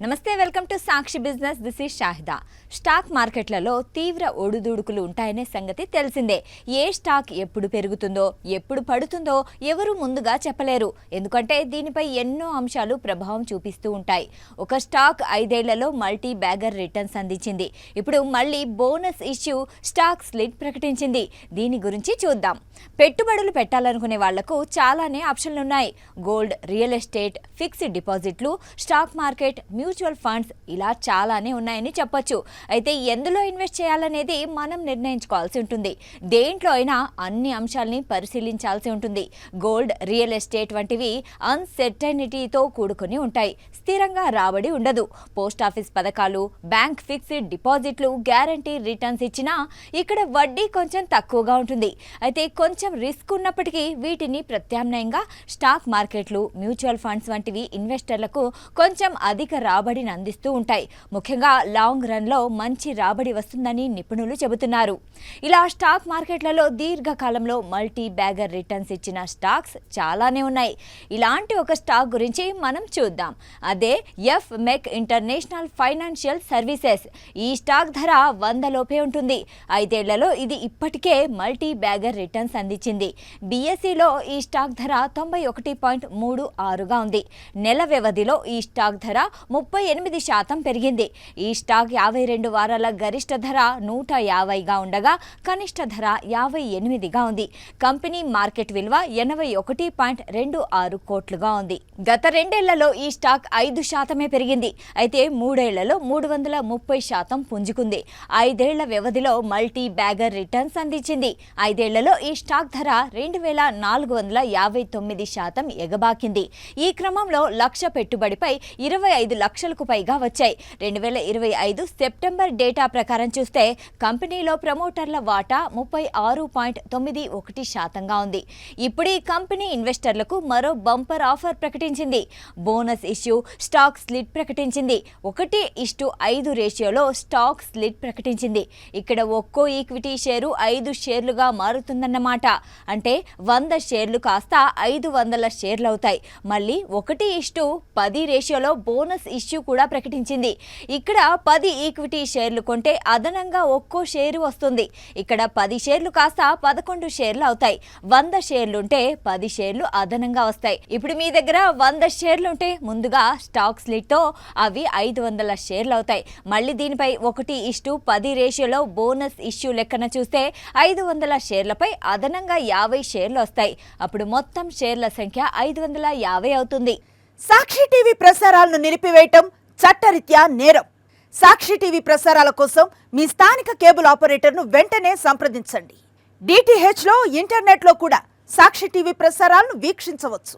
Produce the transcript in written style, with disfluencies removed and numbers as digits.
నమస్తే, welcome to Sakshi business. This is Shahida. Stock మార్కెట్లలో తీవ్ర ఒడుదుడుకులు ఉంటాయనే సంగతి తెలిసిందే. ఏ స్టాక్ ఎప్పుడు పెరుగుతుందో ఎప్పుడు పడుతుందో ఎవరు ముందుగా చెప్పలేరు. ఎందుకంటే దీనిపై ఎన్నో అంశాలు ప్రభావం చూపిస్తూ ఉంటాయి. ఒక స్టాక్ 5 ఏళ్లలో మల్టీ బ్యాగర్ రిటర్న్స్ అందించింది. ఇప్పుడు మళ్ళీ బోనస్ ఇష్యూ స్టాక్ స్ప్లిట్ ప్రకటించింది. దీని గురించి చూద్దాం. పెట్టుబడులు పెట్టాలనుకునే వాళ్లకు చాలానే ఆప్షన్లున్నాయి. గోల్డ్, రియల్ ఎస్టేట్, ఫిక్స్డ్ డిపాజిట్లు, స్టాక్ మార్కెట్, మ్యూచువల్ ఫండ్స్ ఇలా చాలానే ఉన్నాయని చెప్పొచ్చు. అయితే ఎందులో ఇన్వెస్ట్ చేయాలనేది మనం నిర్ణయించుకోవాల్సి ఉంటుంది. దేంట్లో అయినా అన్ని అంశాలని పరిశీలించాల్సి ఉంటుంది. గోల్డ్, రియల్ ఎస్టేట్ వంటివి అన్సర్టెనిటీతో కూడుకొని ఉంటాయి. స్థిరంగా రాబడి ఉండదు. పోస్ట్ ఆఫీస్ పథకాలు, బ్యాంక్ ఫిక్స్డ్ డిపాజిట్లు గ్యారంటీ రిటర్న్స్ ఇచ్చినా ఇక్కడ వడ్డీ కొంచెం తక్కువగా ఉంటుంది. అయితే కొంచెం రిస్క్ ఉన్నప్పటికీ వీటిని ప్రత్యామ్నాయంగా స్టాక్ మార్కెట్లు, మ్యూచువల్ ఫండ్స్ వంటివి ఇన్వెస్టర్లకు కొంచెం అధిక రాబడిని అందిస్తూ ఉంటాయి. ముఖ్యంగా లాంగ్ రన్లో మంచి రాబడి వస్తుందని నిపుణులు చెబుతున్నారు. ఇలా స్టాక్ మార్కెట్లలో దీర్ఘకాలంలో మల్టీ బ్యాగర్ రిటర్న్స్ ఇచ్చిన స్టాక్స్ చాలానే ఉన్నాయి. ఇలాంటి ఒక స్టాక్ గురించి మనం చూద్దాం. అదే మెక్ ఇంటర్నేషనల్ ఫైనాన్షియల్ సర్వీసెస్. ఈ స్టాక్ ధర 100 లోపే ఉంటుంది. 5 ఏళ్లలో ఇది ఇప్పటికే మల్టీ బ్యాగర్ రిటర్న్స్ అందించింది. బిఎస్ఈలో ఈ స్టాక్ ధర 91.36గా ఉంది. నెల వ్యవధిలో ఈ స్టాక్ ధర 38% పెరిగింది. ఈ స్టాక్ 52 వారాల గరిష్ట ధర 150గా ఉండగా కనిష్ట ధర 58గా ఉంది. కంపెనీ మార్కెట్ విలువ 81.26 కోట్లుగా ఉంది. గత 2 ఏళ్లలో ఈ స్టాక్ 5% పెరిగింది. అయితే 3 ఏళ్లలో 330% పుంజుకుంది. 5 ఏళ్ల వ్యవధిలో మల్టీ బ్యాగర్ రిటర్న్స్ అందించింది. 5 ఏళ్లలో ఈ స్టాక్ ధర 2459% ఎగబాకింది. ఈ క్రమంలో లక్ష పెట్టుబడిపై 25 లక్షలకు పైగా వచ్చాయి. 2025 సెప్టెంబర్ డేటా ప్రకారం చూస్తే కంపెనీలో ప్రమోటర్ల వాటా 36.91%గా ఉంది. ఇప్పుడు ఈ కంపెనీ ఇన్వెస్టర్లకు మరో బంపర్ ఆఫర్ ప్రకటించింది. బోనస్ ఇష్యూ స్టాక్ స్ప్లిట్ ప్రకటించింది. 1:5 రేషియోలో స్టాక్ స్ప్లిట్ ప్రకటించింది. ఇక్కడ ఒక్కో ఈక్విటీ షేరు 5 షేర్లుగా మారుతుందన్నమాట. అంటే 100 షేర్లు కాస్త 500 షేర్లు అవుతాయి. మళ్ళీ 1:10 రేషియోలో బోనస్ ఇష్యూ కూడా ప్రకటించింది. ఇక్కడ 10 ఈక్విటీ షేర్లు కొంటే అదనంగా ఒక్కో షేరు వస్తుంది. ఇక్కడ 10 షేర్లు కాస్త 11 షేర్లు అవుతాయి. 100 షేర్లుంటే 10 షేర్లు అదనంగా వస్తాయి. ఇప్పుడు మీ దగ్గర 100 షేర్లుంటే ముందుగా స్టాక్ స్ప్లిట్తో అవి 500 షేర్లు అవుతాయి. మళ్ళీ దీనిపై 1:10 రేషియోలో బోనస్ ఇష్యూ లెక్కన చూస్తే 500 షేర్లపై అదనంగా 50 షేర్లు వస్తాయి. అప్పుడు మొత్తం షేర్ల సంఖ్య 550 అవుతుంది. సాక్షి టీవీ ప్రసారాలను నిలిపివేయటం చట్టరీత్యా నేరం. సాక్షి టీవీ ప్రసారాల కోసం మీ స్థానిక కేబుల్ ఆపరేటర్ను వెంటనే సంప్రదించండి. DTHలో, ఇంటర్నెట్లో కూడా సాక్షి టీవీ ప్రసారాలను వీక్షించవచ్చు.